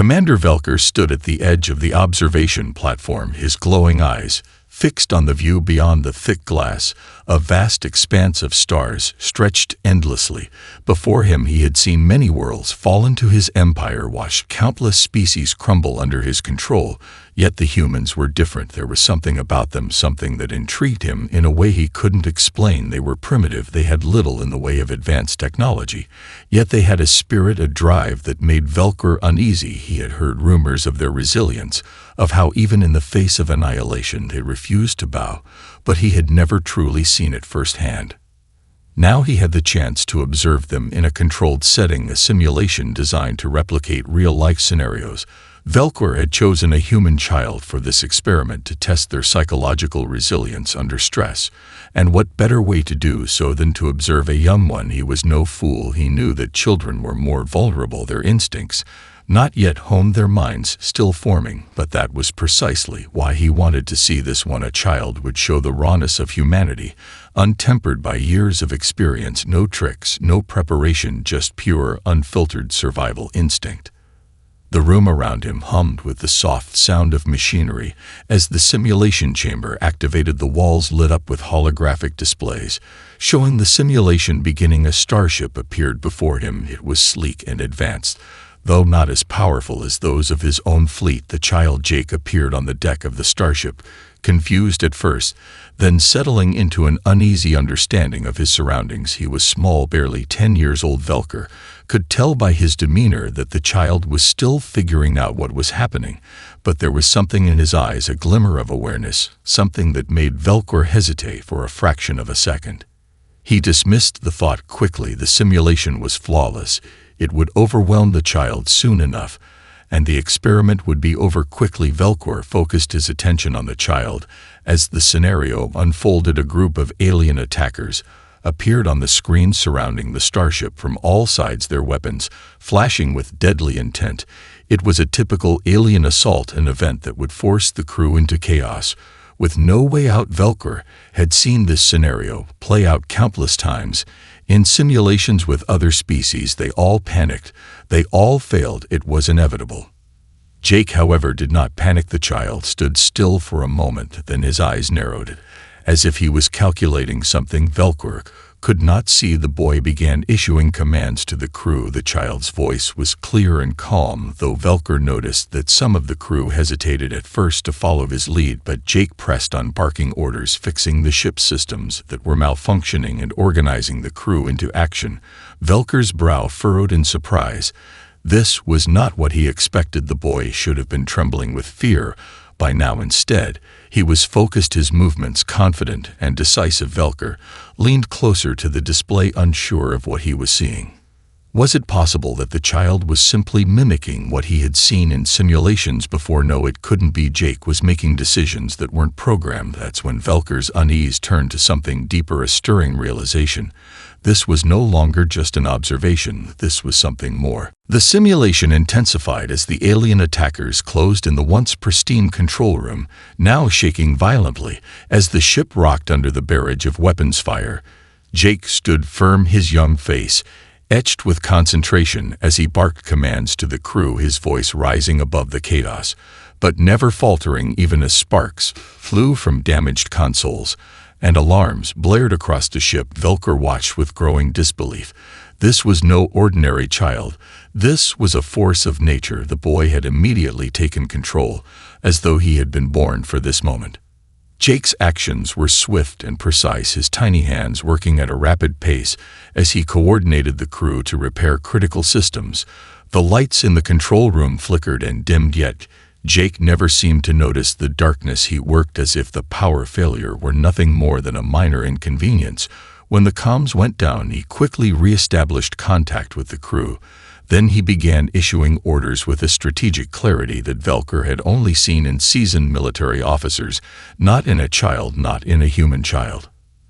Commander Velker stood at the edge of the observation platform, his glowing eyes fixed on the view beyond the thick glass. A vast expanse of stars stretched endlessly. Before him he had seen many worlds fall into his empire, watched countless species crumble under his control. Yet the humans were different. There was something about them, something that intrigued him in a way he couldn't explain. They were primitive, they had little in the way of advanced technology. Yet they had a spirit, a drive that made Velker uneasy. He had heard rumors of their resilience, of how even in the face of annihilation they refused to bow, but he had never truly seen it firsthand. Now he had the chance to observe them in a controlled setting, a simulation designed to replicate real-life scenarios. Velker had chosen a human child for this experiment to test their psychological resilience under stress. And what better way to do so than to observe a young one? He was no fool. He knew that children were more vulnerable, their instincts not yet honed, their minds still forming. But that was precisely why he wanted to see this one. A child would show the rawness of humanity, untempered by years of experience, no tricks, no preparation, just pure, unfiltered survival instinct. The room around him hummed with the soft sound of machinery. As the simulation chamber activated, the walls lit up with holographic displays, showing the simulation beginning. A starship appeared before him. It was sleek and advanced, though not as powerful as those of his own fleet. The child Jake appeared on the deck of the starship, confused at first, then settling into an uneasy understanding of his surroundings. He was small, barely 10 years old. Velker could tell by his demeanor that the child was still figuring out what was happening, but there was something in his eyes, a glimmer of awareness, something that made Velker hesitate for a fraction of a second. He dismissed the thought quickly. The simulation was flawless. It would overwhelm the child soon enough, and the experiment would be over quickly. Velker focused his attention on the child. As the scenario unfolded, a group of alien attackers appeared on the screen surrounding the starship from all sides, their weapons flashing with deadly intent. It was a typical alien assault, an event that would force the crew into chaos, with no way out. Velker had seen this scenario play out countless times in simulations with other species. They all panicked. They all failed. It was inevitable. Jake, however, did not panic. The child stood still for a moment, then his eyes narrowed, as if he was calculating something Velker could not see. The boy began issuing commands to the crew. The child's voice was clear and calm, though Velker noticed that some of the crew hesitated at first to follow his lead. But Jake pressed on, barking orders, fixing the ship's systems that were malfunctioning and organizing the crew into action. Velker's brow furrowed in surprise. This was not what he expected. The boy should have been trembling with fear by now. Instead, he was focused, his movements confident and decisive. Velker leaned closer to the display, unsure of what he was seeing. Was it possible that the child was simply mimicking what he had seen in simulations before? No, it couldn't be. Jake was making decisions that weren't programmed. That's when Velker's unease turned to something deeper, a stirring realization. This was no longer just an observation. This was something more. The simulation intensified as the alien attackers closed in the once pristine control room, now shaking violently as the ship rocked under the barrage of weapons fire. Jake stood firm, his young face etched with concentration as he barked commands to the crew, his voice rising above the chaos, but never faltering even as sparks flew from damaged consoles and alarms blared across the ship. Velker watched with growing disbelief. This was no ordinary child. This was a force of nature. The boy had immediately taken control, as though he had been born for this moment. Jake's actions were swift and precise, his tiny hands working at a rapid pace as he coordinated the crew to repair critical systems. The lights in the control room flickered and dimmed, yet Jake never seemed to notice the darkness. He worked as if the power failure were nothing more than a minor inconvenience. When the comms went down, he quickly re-established contact with the crew. Then he began issuing orders with a strategic clarity that Velker had only seen in seasoned military officers, not in a child, not in a human child.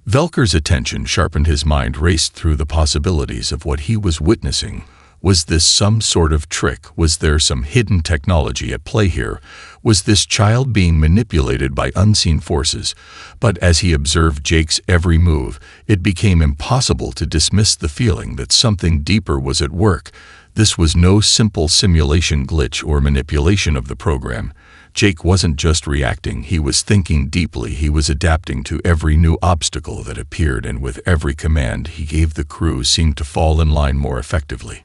Velker's attention sharpened, his mind raced through the possibilities of what he was witnessing. Was this some sort of trick? Was there some hidden technology at play here? Was this child being manipulated by unseen forces? But as he observed Jake's every move, it became impossible to dismiss the feeling that something deeper was at work. This was no simple simulation glitch or manipulation of the program. Jake wasn't just reacting, he was thinking deeply, he was adapting to every new obstacle that appeared, and with every command he gave, the crew seemed to fall in line more effectively.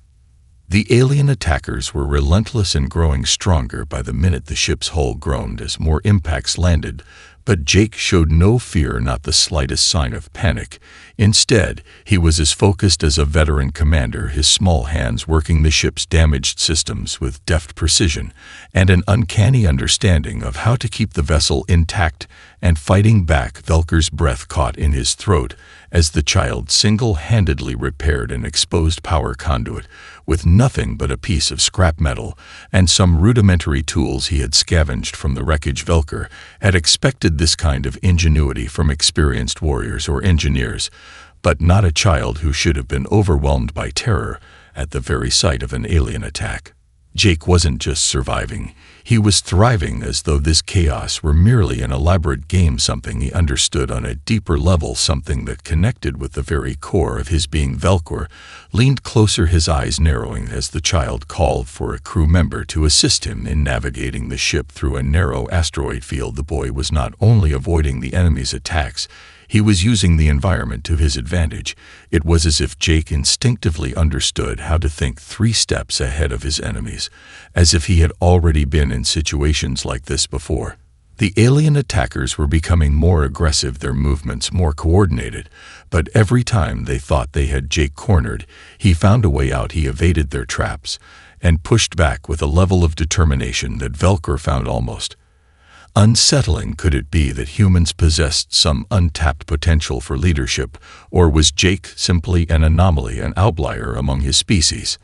The alien attackers were relentless and growing stronger by the minute. The ship's hull groaned as more impacts landed, but Jake showed no fear, not the slightest sign of panic. Instead, he was as focused as a veteran commander, his small hands working the ship's damaged systems with deft precision and an uncanny understanding of how to keep the vessel intact and fighting back. Velker's breath caught in his throat as the child single-handedly repaired an exposed power conduit with nothing but a piece of scrap metal and some rudimentary tools he had scavenged from the wreckage. Velker had expected this kind of ingenuity from experienced warriors or engineers, but not a child who should have been overwhelmed by terror at the very sight of an alien attack. Jake wasn't just surviving, he was thriving, as though this chaos were merely an elaborate game, something he understood on a deeper level, something that connected with the very core of his being. Velker leaned closer, his eyes narrowing as the child called for a crew member to assist him in navigating the ship through a narrow asteroid field. The boy was not only avoiding the enemy's attacks, he was using the environment to his advantage. It was as if Jake instinctively understood how to think 3 steps ahead of his enemies, as if he had already been in situations like this before. The alien attackers were becoming more aggressive, their movements more coordinated, but every time they thought they had Jake cornered, he found a way out. He evaded their traps and pushed back with a level of determination that Velker found almost unsettling. Could it be that humans possessed some untapped potential for leadership, or was Jake simply an anomaly, an outlier among his species?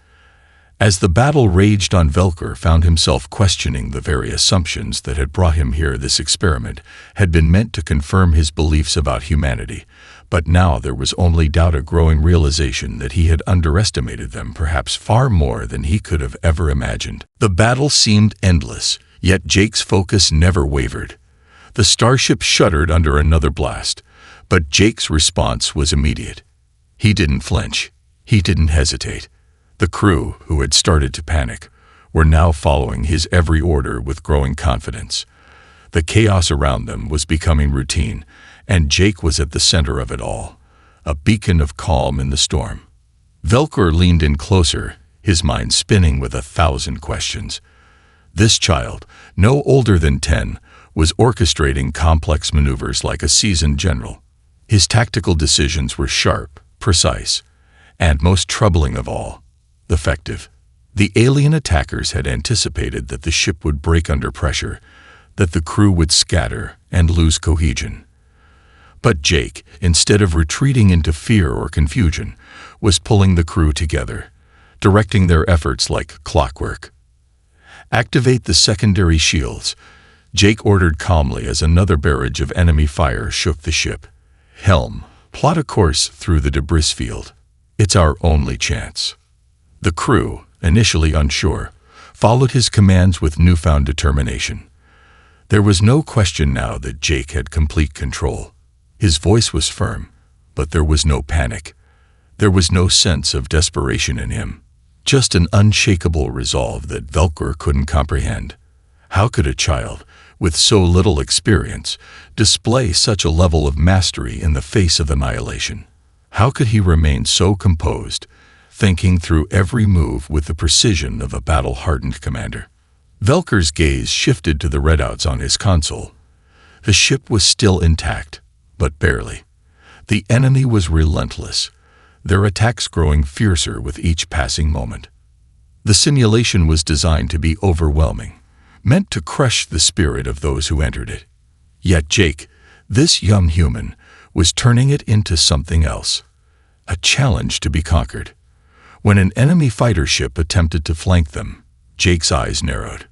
As the battle raged on, Velker found himself questioning the very assumptions that had brought him here. This experiment had been meant to confirm his beliefs about humanity, but now there was only doubt, a growing realization that he had underestimated them, perhaps far more than he could have ever imagined. The battle seemed endless, yet Jake's focus never wavered. The starship shuddered under another blast, but Jake's response was immediate. He didn't flinch. He didn't hesitate. The crew, who had started to panic, were now following his every order with growing confidence. The chaos around them was becoming routine, and Jake was at the center of it all, a beacon of calm in the storm. Velker leaned in closer, his mind spinning with 1,000 questions. This child, no older than 10, was orchestrating complex maneuvers like a seasoned general. His tactical decisions were sharp, precise, and, most troubling of all, effective. The alien attackers had anticipated that the ship would break under pressure, that the crew would scatter and lose cohesion. But Jake, instead of retreating into fear or confusion, was pulling the crew together, directing their efforts like clockwork. "Activate the secondary shields," Jake ordered calmly as another barrage of enemy fire shook the ship. "Helm, plot a course through the debris field. It's our only chance." The crew, initially unsure, followed his commands with newfound determination. There was no question now that Jake had complete control. His voice was firm, but there was no panic. There was no sense of desperation in him. Just an unshakable resolve that Velker couldn't comprehend. How could a child, with so little experience, display such a level of mastery in the face of annihilation? How could he remain so composed, thinking through every move with the precision of a battle-hardened commander? Velker's gaze shifted to the readouts on his console. The ship was still intact, but barely. The enemy was relentless, their attacks growing fiercer with each passing moment. The simulation was designed to be overwhelming, meant to crush the spirit of those who entered it. Yet Jake, this young human, was turning it into something else, a challenge to be conquered. When an enemy fighter ship attempted to flank them, Jake's eyes narrowed.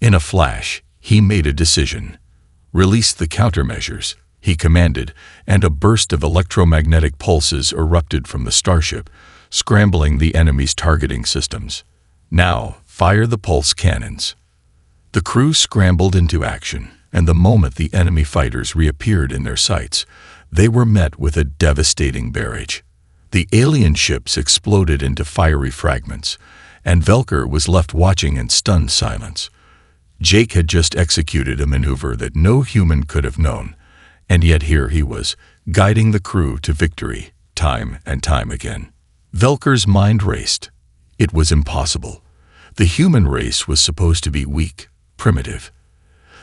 In a flash, he made a decision. "Release the countermeasures," he commanded, and a burst of electromagnetic pulses erupted from the starship, scrambling the enemy's targeting systems. "Now, fire the pulse cannons." The crew scrambled into action, and the moment the enemy fighters reappeared in their sights, they were met with a devastating barrage. The alien ships exploded into fiery fragments, and Velker was left watching in stunned silence. Jake had just executed a maneuver that no human could have known, and yet here he was, guiding the crew to victory, time and time again. Velker's mind raced. It was impossible. The human race was supposed to be weak, primitive.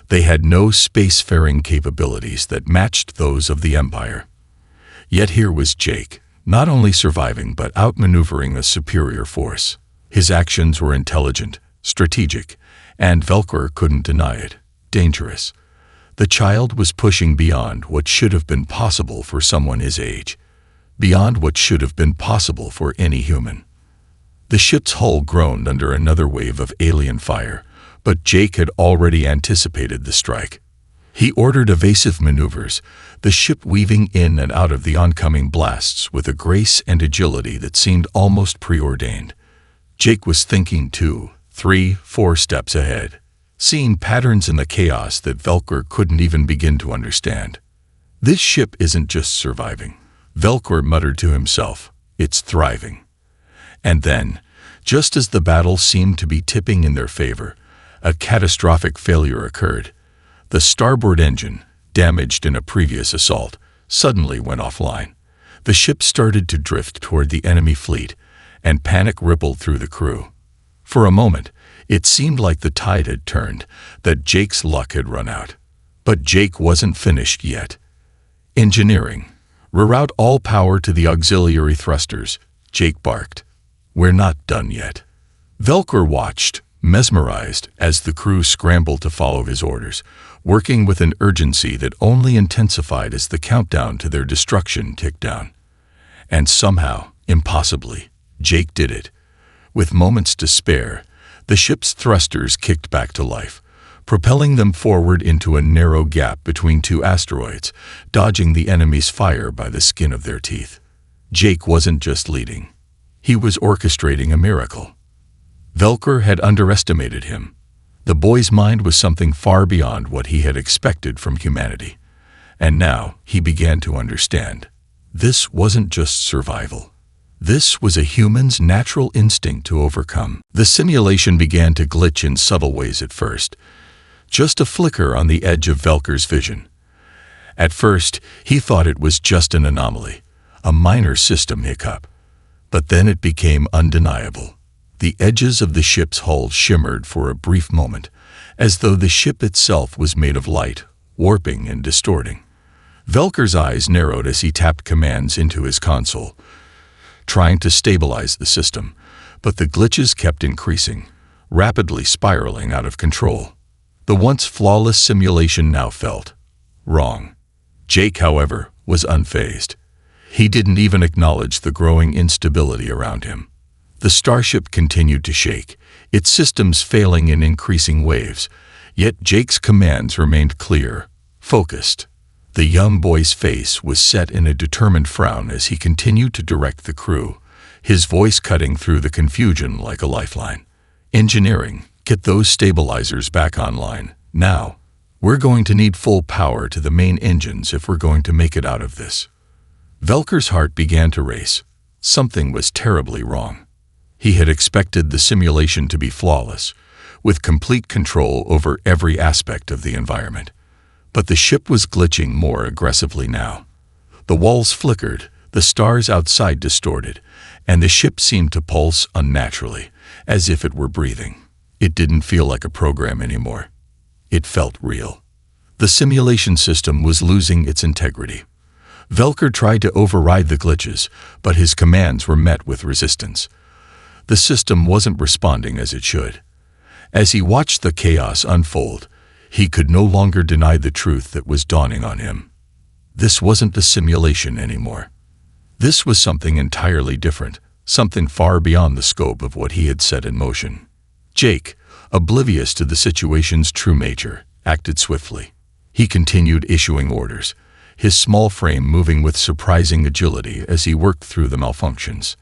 They had no spacefaring capabilities that matched those of the Empire. Yet here was Jake, not only surviving but outmaneuvering a superior force. His actions were intelligent, strategic, and Velker couldn't deny it. Dangerous. The child was pushing beyond what should have been possible for someone his age, beyond what should have been possible for any human. The ship's hull groaned under another wave of alien fire, but Jake had already anticipated the strike. He ordered evasive maneuvers, the ship weaving in and out of the oncoming blasts with a grace and agility that seemed almost preordained. Jake was thinking 2, 3, 4 steps ahead, seeing patterns in the chaos that Velker couldn't even begin to understand. This ship isn't just surviving, Velker muttered to himself, it's thriving. And then, just as the battle seemed to be tipping in their favor, a catastrophic failure occurred. The starboard engine, damaged in a previous assault, suddenly went offline. The ship started to drift toward the enemy fleet, and panic rippled through the crew. For a moment, it seemed like the tide had turned, that Jake's luck had run out. But Jake wasn't finished yet. Engineering. Reroute all power to the auxiliary thrusters, Jake barked. We're not done yet. Velker watched, mesmerized, as the crew scrambled to follow his orders, working with an urgency that only intensified as the countdown to their destruction ticked down. And somehow, impossibly, Jake did it. With moments to spare, the ship's thrusters kicked back to life, propelling them forward into a narrow gap between 2 asteroids, dodging the enemy's fire by the skin of their teeth. Jake wasn't just leading. He was orchestrating a miracle. Velker had underestimated him. The boy's mind was something far beyond what he had expected from humanity. And now he began to understand. This wasn't just survival. This was a human's natural instinct to overcome. The simulation began to glitch in subtle ways at first, just a flicker on the edge of Velker's vision. At first, he thought it was just an anomaly, a minor system hiccup. But then it became undeniable. The edges of the ship's hull shimmered for a brief moment, as though the ship itself was made of light, warping and distorting. Velker's eyes narrowed as he tapped commands into his console, trying to stabilize the system, but the glitches kept increasing, rapidly spiraling out of control. The once flawless simulation now felt wrong. Jake, however, was unfazed. He didn't even acknowledge the growing instability around him. The Starship continued to shake, its systems failing in increasing waves, yet Jake's commands remained clear, focused. The young boy's face was set in a determined frown as he continued to direct the crew, his voice cutting through the confusion like a lifeline. Engineering, get those stabilizers back online, now. We're going to need full power to the main engines if we're going to make it out of this. Velker's heart began to race. Something was terribly wrong. He had expected the simulation to be flawless, with complete control over every aspect of the environment. But the ship was glitching more aggressively now. The walls flickered, the stars outside distorted, and the ship seemed to pulse unnaturally, as if it were breathing. It didn't feel like a program anymore. It felt real. The simulation system was losing its integrity. Velker tried to override the glitches, but his commands were met with resistance. The system wasn't responding as it should. As he watched the chaos unfold, he could no longer deny the truth that was dawning on him. This wasn't a simulation anymore. This was something entirely different, something far beyond the scope of what he had set in motion. Jake, oblivious to the situation's true nature, acted swiftly. He continued issuing orders, his small frame moving with surprising agility as he worked through the malfunctions.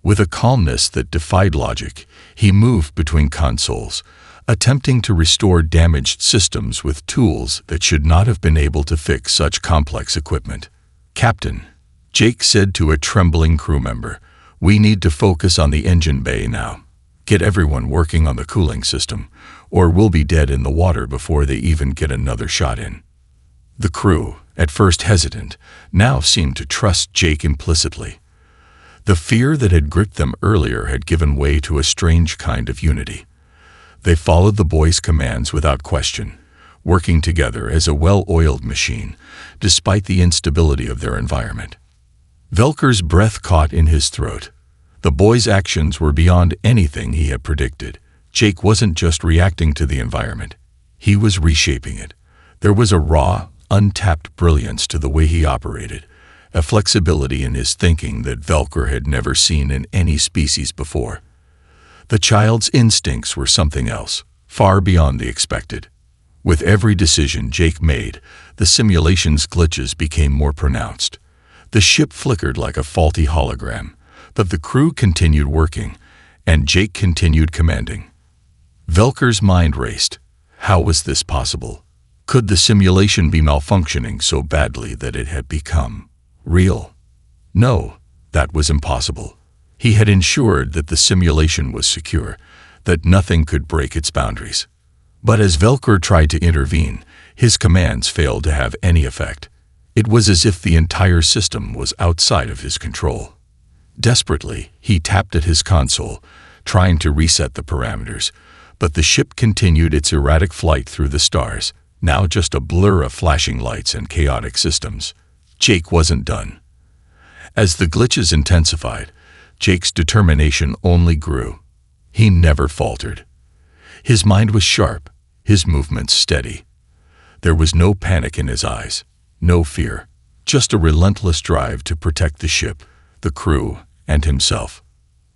With a calmness that defied logic, he moved between consoles, attempting to restore damaged systems with tools that should not have been able to fix such complex equipment. "Captain," Jake said to a trembling crew member, "we need to focus on the engine bay now." Get everyone working on the cooling system, or we'll be dead in the water before they even get another shot in." The crew, at first hesitant, now seemed to trust Jake implicitly. The fear that had gripped them earlier had given way to a strange kind of unity. They followed the boy's commands without question, working together as a well-oiled machine, despite the instability of their environment. Velker's breath caught in his throat. The boy's actions were beyond anything he had predicted. Jake wasn't just reacting to the environment. He was reshaping it. There was a raw, untapped brilliance to the way he operated, a flexibility in his thinking that Velker had never seen in any species before. The child's instincts were something else, far beyond the expected. With every decision Jake made, the simulation's glitches became more pronounced. The ship flickered like a faulty hologram, but the crew continued working, and Jake continued commanding. Velker's mind raced. How was this possible? Could the simulation be malfunctioning so badly that it had become real? No, that was impossible. He had ensured that the simulation was secure, that nothing could break its boundaries. But as Velker tried to intervene, his commands failed to have any effect. It was as if the entire system was outside of his control. Desperately, he tapped at his console, trying to reset the parameters, but the ship continued its erratic flight through the stars, now just a blur of flashing lights and chaotic systems. Jake wasn't done. As the glitches intensified, Jake's determination only grew. He never faltered. His mind was sharp, his movements steady. There was no panic in his eyes, no fear, just a relentless drive to protect the ship, the crew, and himself.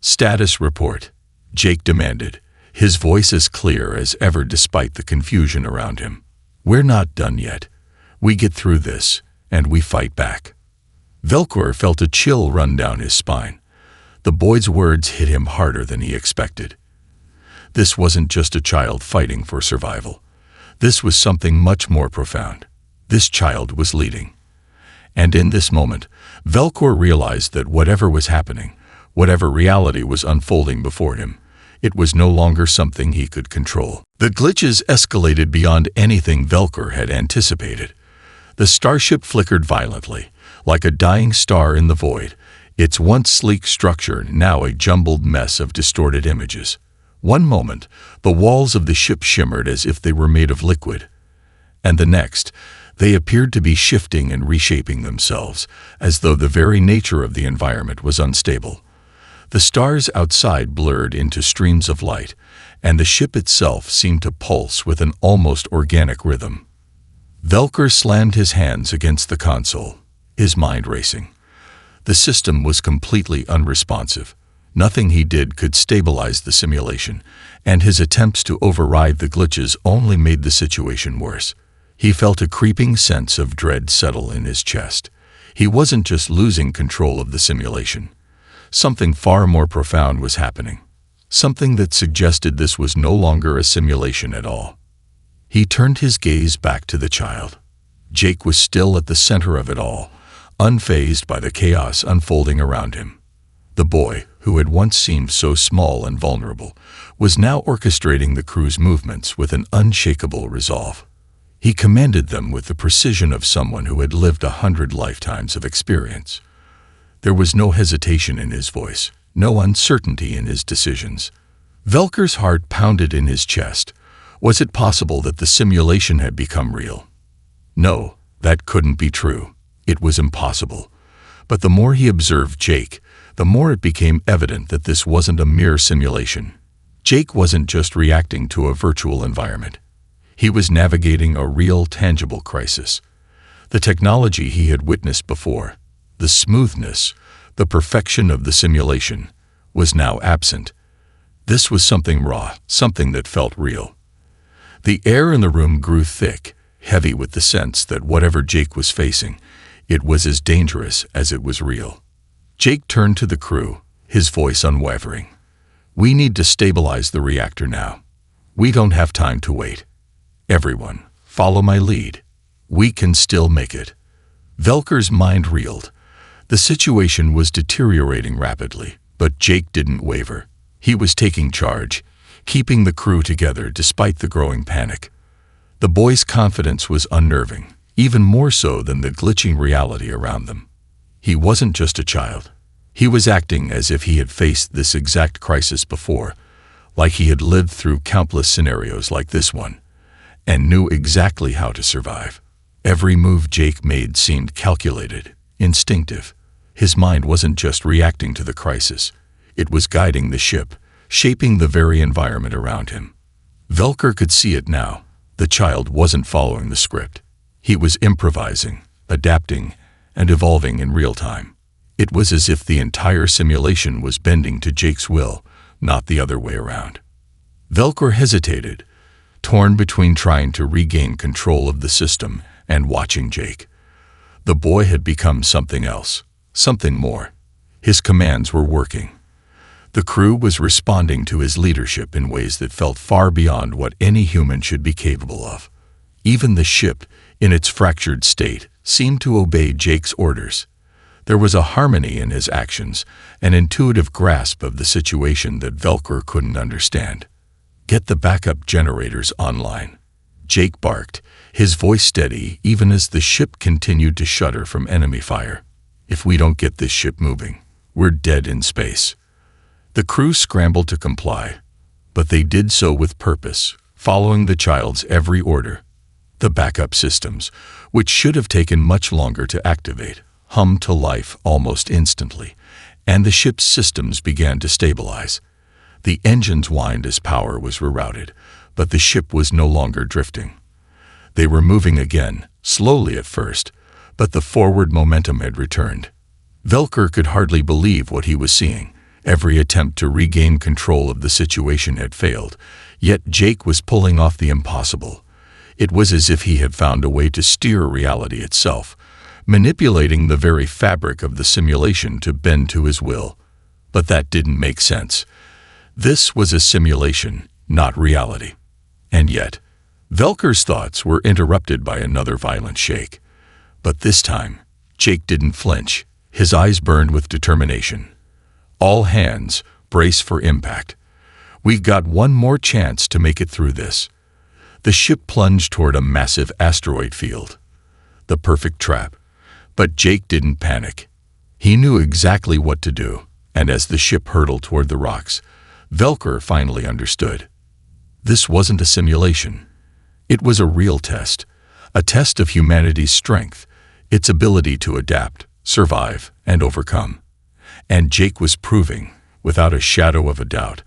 "Status report," Jake demanded, his voice as clear as ever despite the confusion around him. "We're not done yet. We get through this, and we fight back." Velker felt a chill run down his spine. The boy's words hit him harder than he expected. This wasn't just a child fighting for survival. This was something much more profound. This child was leading. And in this moment, Velker realized that whatever was happening, whatever reality was unfolding before him, it was no longer something he could control. The glitches escalated beyond anything Velker had anticipated. The starship flickered violently, like a dying star in the void, its once sleek structure now a jumbled mess of distorted images. One moment, the walls of the ship shimmered as if they were made of liquid, and the next, they appeared to be shifting and reshaping themselves, as though the very nature of the environment was unstable. The stars outside blurred into streams of light, and the ship itself seemed to pulse with an almost organic rhythm. Velker slammed his hands against the console, his mind racing. The system was completely unresponsive. Nothing he did could stabilize the simulation, and his attempts to override the glitches only made the situation worse. He felt a creeping sense of dread settle in his chest. He wasn't just losing control of the simulation. Something far more profound was happening. Something that suggested this was no longer a simulation at all. He turned his gaze back to the child. Jake was still at the center of it all, unfazed by the chaos unfolding around him. The boy, who had once seemed so small and vulnerable, was now orchestrating the crew's movements with an unshakable resolve. He commanded them with the precision of someone who had lived 100 lifetimes of experience. There was no hesitation in his voice, no uncertainty in his decisions. Velker's heart pounded in his chest. Was it possible that the simulation had become real? No, that couldn't be true. It was impossible. But the more he observed Jake, the more it became evident that this wasn't a mere simulation. Jake wasn't just reacting to a virtual environment. He was navigating a real, tangible crisis. The technology he had witnessed before, the smoothness, the perfection of the simulation, was now absent. This was something raw, something that felt real. The air in the room grew thick, heavy with the sense that whatever Jake was facing, it was as dangerous as it was real. Jake turned to the crew, his voice unwavering. "We need to stabilize the reactor now. We don't have time to wait. Everyone, follow my lead. We can still make it." Velker's mind reeled. The situation was deteriorating rapidly, but Jake didn't waver. He was taking charge, keeping the crew together despite the growing panic. The boy's confidence was unnerving, even more so than the glitching reality around them. He wasn't just a child. He was acting as if he had faced this exact crisis before, like he had lived through countless scenarios like this one, and knew exactly how to survive. Every move Jake made seemed calculated, instinctive. His mind wasn't just reacting to the crisis. It was guiding the ship, shaping the very environment around him. Velker could see it now. The child wasn't following the script. He was improvising, adapting, and evolving in real time. It was as if the entire simulation was bending to Jake's will, not the other way around. Velker hesitated, torn between trying to regain control of the system and watching Jake. The boy had become something else, something more. His commands were working. The crew was responding to his leadership in ways that felt far beyond what any human should be capable of. Even the ship, in its fractured state, seemed to obey Jake's orders. There was a harmony in his actions, an intuitive grasp of the situation that Velker couldn't understand. "Get the backup generators online," Jake barked, his voice steady even as the ship continued to shudder from enemy fire. "If we don't get this ship moving, we're dead in space." The crew scrambled to comply, but they did so with purpose, following the child's every order. The backup systems, which should have taken much longer to activate, hummed to life almost instantly, and the ship's systems began to stabilize. The engines whined as power was rerouted, but the ship was no longer drifting. They were moving again, slowly at first, but the forward momentum had returned. Velker could hardly believe what he was seeing. Every attempt to regain control of the situation had failed, yet Jake was pulling off the impossible. It was as if he had found a way to steer reality itself, manipulating the very fabric of the simulation to bend to his will. But that didn't make sense. This was a simulation, not reality. And yet, Velker's thoughts were interrupted by another violent shake. But this time, Jake didn't flinch. His eyes burned with determination. "All hands, brace for impact. We got one more chance to make it through this." The ship plunged toward a massive asteroid field. The perfect trap. But Jake didn't panic. He knew exactly what to do, and as the ship hurtled toward the rocks, Velker finally understood. This wasn't a simulation. It was a real test, a test of humanity's strength, its ability to adapt, survive, and overcome. And Jake was proving, without a shadow of a doubt,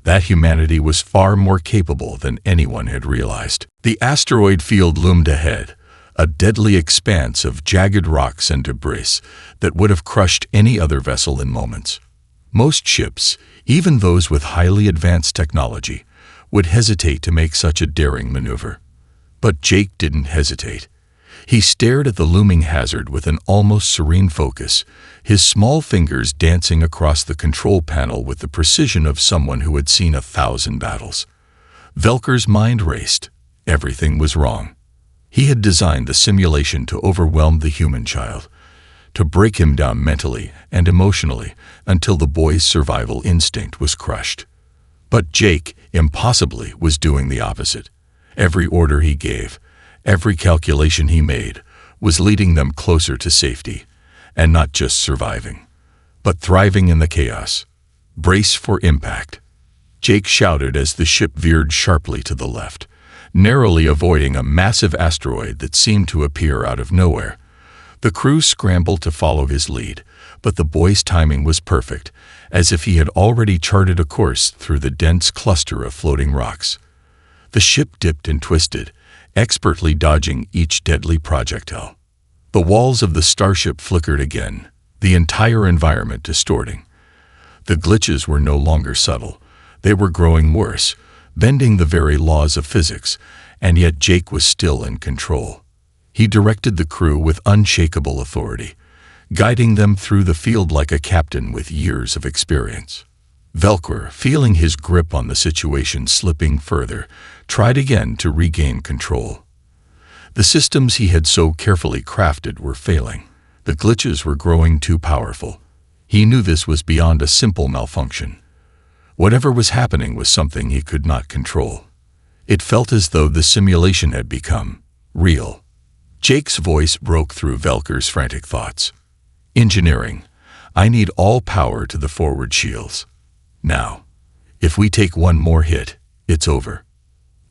that humanity was far more capable than anyone had realized. The asteroid field loomed ahead, a deadly expanse of jagged rocks and debris that would have crushed any other vessel in moments. Most ships, even those with highly advanced technology, would hesitate to make such a daring maneuver. But Jake didn't hesitate. He stared at the looming hazard with an almost serene focus, his small fingers dancing across the control panel with the precision of someone who had seen 1,000 battles. Velker's mind raced. Everything was wrong. He had designed the simulation to overwhelm the human child, to break him down mentally and emotionally until the boy's survival instinct was crushed. But Jake, impossibly, was doing the opposite. Every order he gave, every calculation he made, was leading them closer to safety, and not just surviving, but thriving in the chaos. "Brace for impact," Jake shouted as the ship veered sharply to the left, narrowly avoiding a massive asteroid that seemed to appear out of nowhere. The crew scrambled to follow his lead, but the boy's timing was perfect, as if he had already charted a course through the dense cluster of floating rocks. The ship dipped and twisted, expertly dodging each deadly projectile. The walls of the Starship flickered again, the entire environment distorting. The glitches were no longer subtle. They were growing worse, bending the very laws of physics, and yet Jake was still in control. He directed the crew with unshakable authority, guiding them through the field like a captain with years of experience. Velker, feeling his grip on the situation slipping further, tried again to regain control. The systems he had so carefully crafted were failing. The glitches were growing too powerful. He knew this was beyond a simple malfunction. Whatever was happening was something he could not control. It felt as though the simulation had become real. Jake's voice broke through Velker's frantic thoughts. "Engineering, I need all power to the forward shields. Now, if we take one more hit, it's over."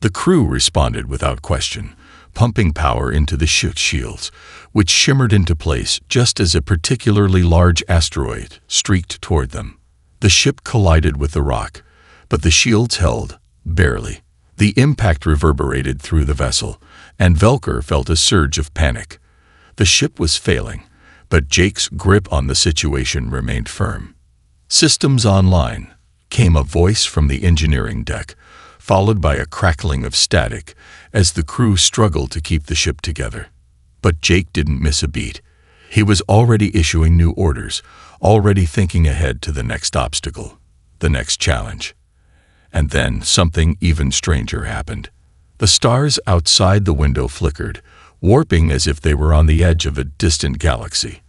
The crew responded without question, pumping power into the ship's shields, which shimmered into place just as a particularly large asteroid streaked toward them. The ship collided with the rock, but the shields held, barely. The impact reverberated through the vessel, and Velker felt a surge of panic. The ship was failing, but Jake's grip on the situation remained firm. "Systems online," came a voice from the engineering deck, followed by a crackling of static as the crew struggled to keep the ship together. But Jake didn't miss a beat. He was already issuing new orders, already thinking ahead to the next obstacle, the next challenge. And then something even stranger happened. The stars outside the window flickered, warping as if they were on the edge of a distant galaxy.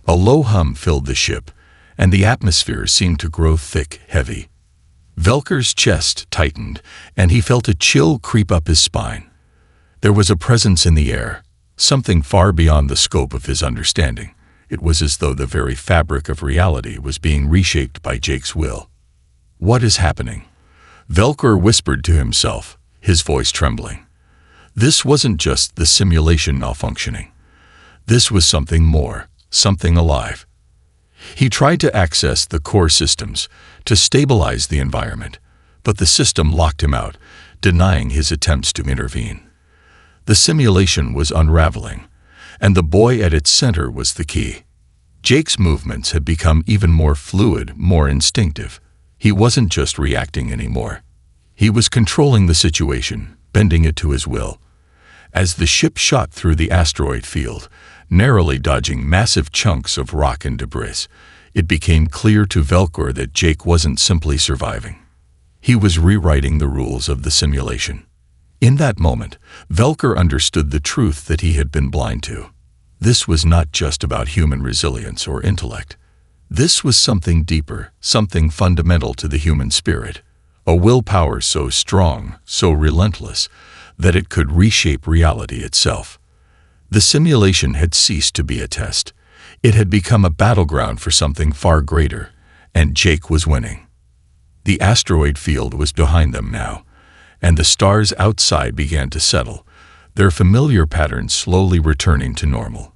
A low hum filled the ship, and the atmosphere seemed to grow thick, heavy. Velker's chest tightened, and he felt a chill creep up his spine. There was a presence in the air, something far beyond the scope of his understanding. It was as though the very fabric of reality was being reshaped by Jake's will. "What is happening?" Velker whispered to himself, his voice trembling. This wasn't just the simulation malfunctioning. This was something more, something alive. He tried to access the core systems, to stabilize the environment, but the system locked him out, denying his attempts to intervene. The simulation was unraveling, and the boy at its center was the key. Jake's movements had become even more fluid, more instinctive. He wasn't just reacting anymore. He was controlling the situation, bending it to his will. As the ship shot through the asteroid field, narrowly dodging massive chunks of rock and debris, it became clear to Velker that Jake wasn't simply surviving. He was rewriting the rules of the simulation. In that moment, Velker understood the truth that he had been blind to. This was not just about human resilience or intellect. This was something deeper, something fundamental to the human spirit, a willpower so strong, so relentless, that it could reshape reality itself. The simulation had ceased to be a test. It had become a battleground for something far greater, and Jake was winning. The asteroid field was behind them now, and the stars outside began to settle, their familiar patterns slowly returning to normal.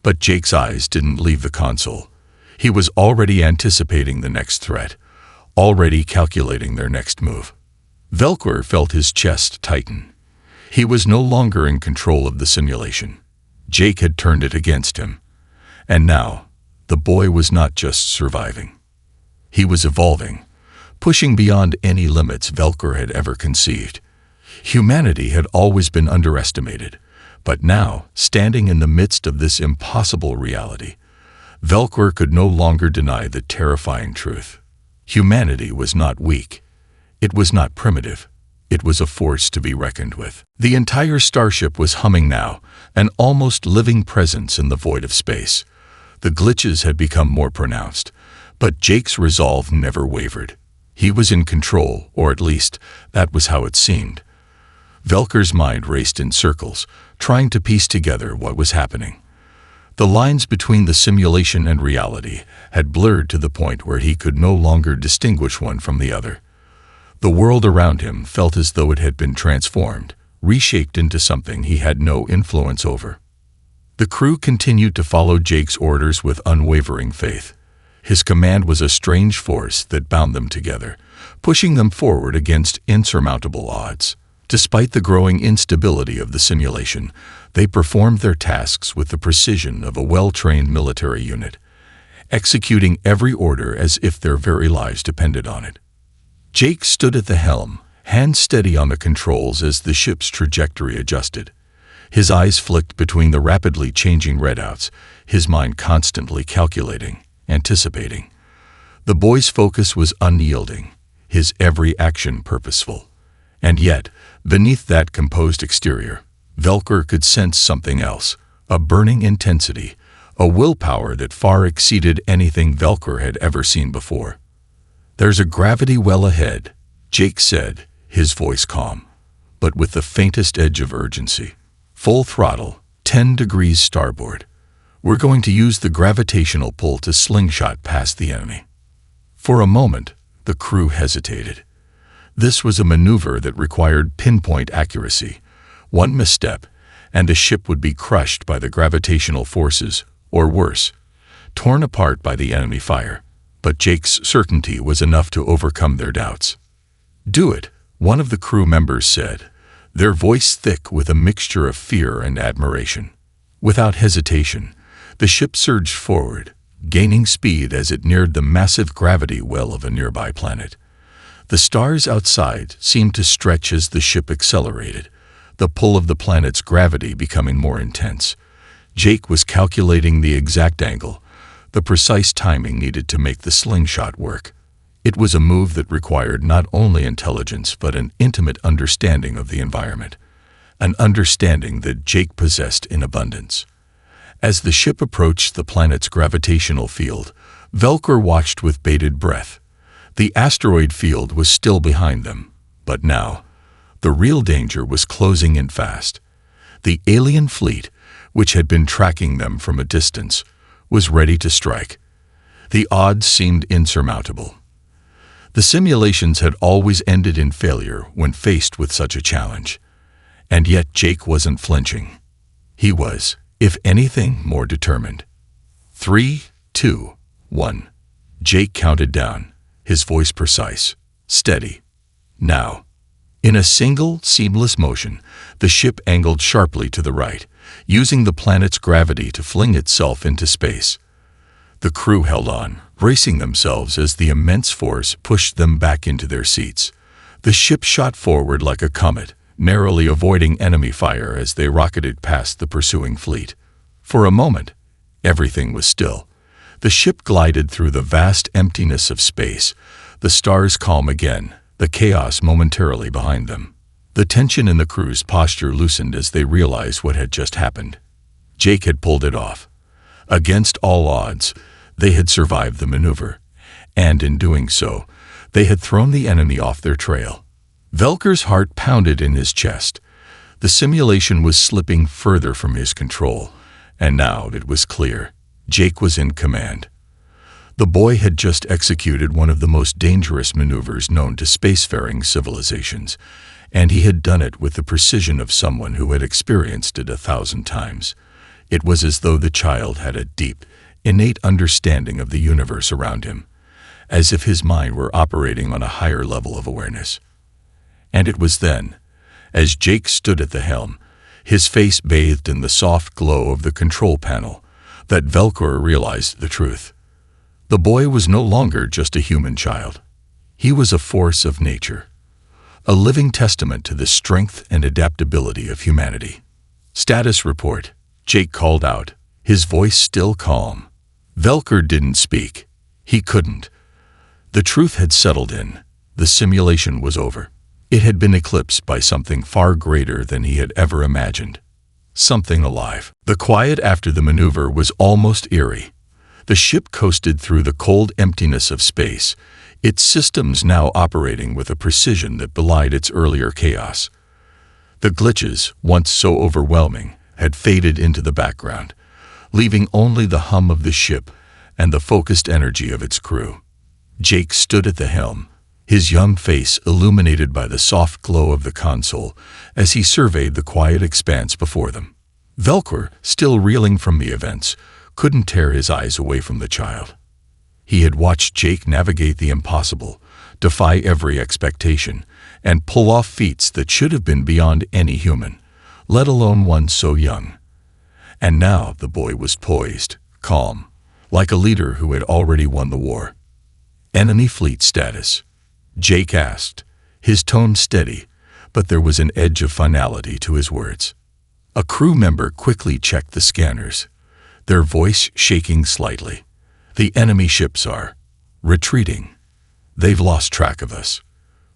But Jake's eyes didn't leave the console. He was already anticipating the next threat, already calculating their next move. Velker felt his chest tighten. He was no longer in control of the simulation. Jake had turned it against him. And now, the boy was not just surviving. He was evolving, pushing beyond any limits Velker had ever conceived. Humanity had always been underestimated, but now, standing in the midst of this impossible reality, Velker could no longer deny the terrifying truth. Humanity was not weak. It was not primitive. It was a force to be reckoned with. The entire starship was humming now, an almost living presence in the void of space. The glitches had become more pronounced, but Jake's resolve never wavered. He was in control, or at least, that was how it seemed. Velker's mind raced in circles, trying to piece together what was happening. The lines between the simulation and reality had blurred to the point where he could no longer distinguish one from the other. The world around him felt as though it had been transformed, reshaped into something he had no influence over. The crew continued to follow Jake's orders with unwavering faith. His command was a strange force that bound them together, pushing them forward against insurmountable odds. Despite the growing instability of the simulation, they performed their tasks with the precision of a well-trained military unit, executing every order as if their very lives depended on it. Jake stood at the helm, hands steady on the controls as the ship's trajectory adjusted. His eyes flicked between the rapidly changing readouts, his mind constantly calculating, anticipating. The boy's focus was unyielding, his every action purposeful. And yet, beneath that composed exterior, Velker could sense something else, a burning intensity, a willpower that far exceeded anything Velker had ever seen before. "There's a gravity well ahead," Jake said, his voice calm, but with the faintest edge of urgency. "Full throttle, 10 degrees starboard. We're going to use the gravitational pull to slingshot past the enemy." For a moment, the crew hesitated. This was a maneuver that required pinpoint accuracy. One misstep, and the ship would be crushed by the gravitational forces, or worse, torn apart by the enemy fire. But Jake's certainty was enough to overcome their doubts. "Do it," one of the crew members said, their voice thick with a mixture of fear and admiration. Without hesitation, the ship surged forward, gaining speed as it neared the massive gravity well of a nearby planet. The stars outside seemed to stretch as the ship accelerated, the pull of the planet's gravity becoming more intense. Jake was calculating the exact angle, the precise timing needed to make the slingshot work. It was a move that required not only intelligence but an intimate understanding of the environment, an understanding that Jake possessed in abundance. As the ship approached the planet's gravitational field, Velker watched with bated breath. The asteroid field was still behind them, but now, the real danger was closing in fast. The alien fleet, which had been tracking them from a distance, was ready to strike. The odds seemed insurmountable. The simulations had always ended in failure when faced with such a challenge. And yet Jake wasn't flinching. He was, if anything, more determined. 3, 2, 1. Jake counted down, his voice precise, steady. Now. In a single, seamless motion, the ship angled sharply to the right, using the planet's gravity to fling itself into space. The crew held on, bracing themselves as the immense force pushed them back into their seats. The ship shot forward like a comet, narrowly avoiding enemy fire as they rocketed past the pursuing fleet. For a moment, everything was still. The ship glided through the vast emptiness of space, the stars calm again, the chaos momentarily behind them. The tension in the crew's posture loosened as they realized what had just happened. Jake had pulled it off. Against all odds, they had survived the maneuver, and in doing so, they had thrown the enemy off their trail. Velker's heart pounded in his chest. The simulation was slipping further from his control, and now it was clear. Jake was in command. The boy had just executed one of the most dangerous maneuvers known to spacefaring civilizations, and he had done it with the precision of someone who had experienced it 1,000 times. It was as though the child had a deep, innate understanding of the universe around him, as if his mind were operating on a higher level of awareness. And it was then, as Jake stood at the helm, his face bathed in the soft glow of the control panel, that Velker realized the truth. The boy was no longer just a human child. He was a force of nature, a living testament to the strength and adaptability of humanity. "Status report," Jake called out, his voice still calm. Velker didn't speak. He couldn't. The truth had settled in. The simulation was over. It had been eclipsed by something far greater than he had ever imagined. Something alive. The quiet after the maneuver was almost eerie. The ship coasted through the cold emptiness of space, its systems now operating with a precision that belied its earlier chaos. The glitches, once so overwhelming, had faded into the background, leaving only the hum of the ship and the focused energy of its crew. Jake stood at the helm, his young face illuminated by the soft glow of the console as he surveyed the quiet expanse before them. Velker, still reeling from the events, couldn't tear his eyes away from the child. He had watched Jake navigate the impossible, defy every expectation, and pull off feats that should have been beyond any human, let alone one so young. And now the boy was poised, calm, like a leader who had already won the war. "Enemy fleet status?" Jake asked, his tone steady, but there was an edge of finality to his words. A crew member quickly checked the scanners, their voice shaking slightly. "The enemy ships are retreating. They've lost track of us.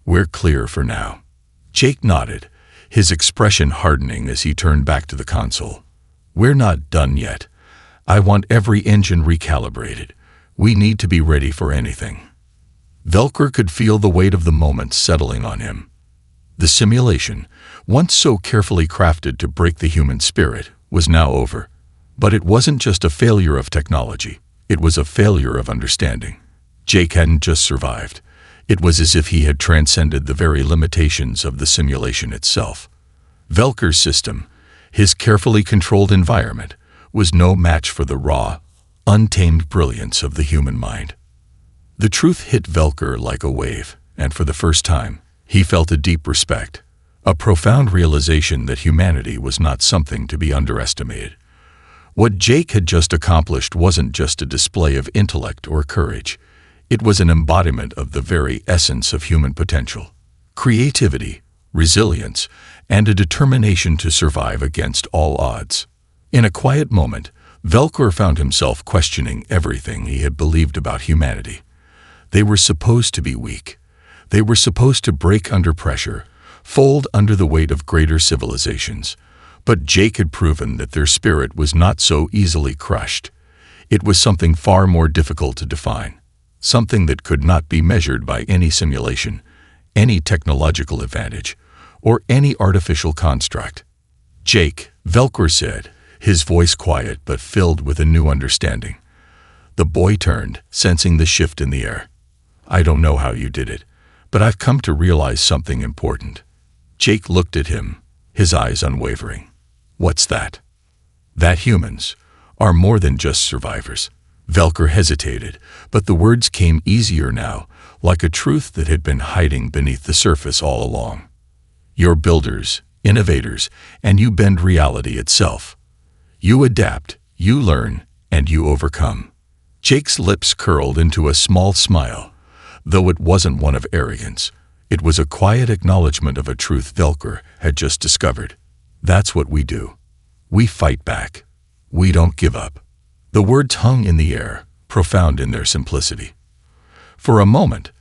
We're clear for now." Jake nodded, his expression hardening as he turned back to the console. "We're not done yet. I want every engine recalibrated. We need to be ready for anything." Velker could feel the weight of the moment settling on him. The simulation, once so carefully crafted to break the human spirit, was now over. But it wasn't just a failure of technology. It was a failure of understanding. Jake hadn't just survived. It was as if he had transcended the very limitations of the simulation itself. Velker's system, his carefully controlled environment, was no match for the raw, untamed brilliance of the human mind. The truth hit Velker like a wave, and for the first time, he felt a deep respect, a profound realization that humanity was not something to be underestimated. What Jake had just accomplished wasn't just a display of intellect or courage. It was an embodiment of the very essence of human potential: creativity, resilience, and a determination to survive against all odds. In a quiet moment, Velker found himself questioning everything he had believed about humanity. They were supposed to be weak. They were supposed to break under pressure, fold under the weight of greater civilizations. But Jake had proven that their spirit was not so easily crushed. It was something far more difficult to define, something that could not be measured by any simulation, any technological advantage, or any artificial construct. "Jake," Velker said, his voice quiet but filled with a new understanding. The boy turned, sensing the shift in the air. "I don't know how you did it, but I've come to realize something important." Jake looked at him, his eyes unwavering. "What's that?" "That humans are more than just survivors." Velker hesitated, but the words came easier now, like a truth that had been hiding beneath the surface all along. "You're builders, innovators, and you bend reality itself. You adapt, you learn, and you overcome." Jake's lips curled into a small smile, though it wasn't one of arrogance. It was a quiet acknowledgement of a truth Velker had just discovered. "That's what we do. We fight back. We don't give up." The words hung in the air, profound in their simplicity. For a moment,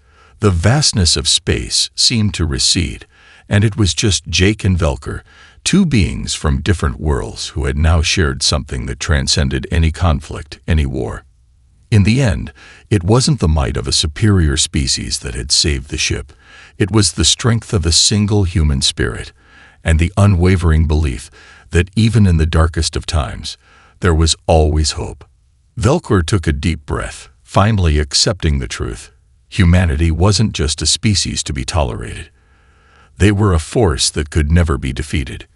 the vastness of space seemed to recede, and it was just Jake and Velker, two beings from different worlds who had now shared something that transcended any conflict, any war. In the end, it wasn't the might of a superior species that had saved the ship. It was the strength of a single human spirit, and the unwavering belief that even in the darkest of times, there was always hope. Velker took a deep breath, finally accepting the truth. Humanity wasn't just a species to be tolerated. They were a force that could never be defeated.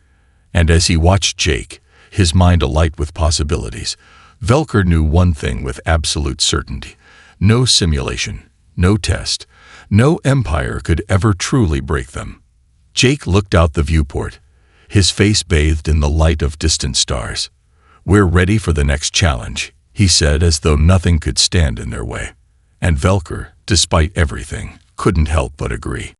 And as he watched Jake, his mind alight with possibilities, Velker knew one thing with absolute certainty: no simulation, no test, no empire could ever truly break them. Jake looked out the viewport, his face bathed in the light of distant stars. "We're ready for the next challenge," he said, as though nothing could stand in their way. And Velker, despite everything, couldn't help but agree.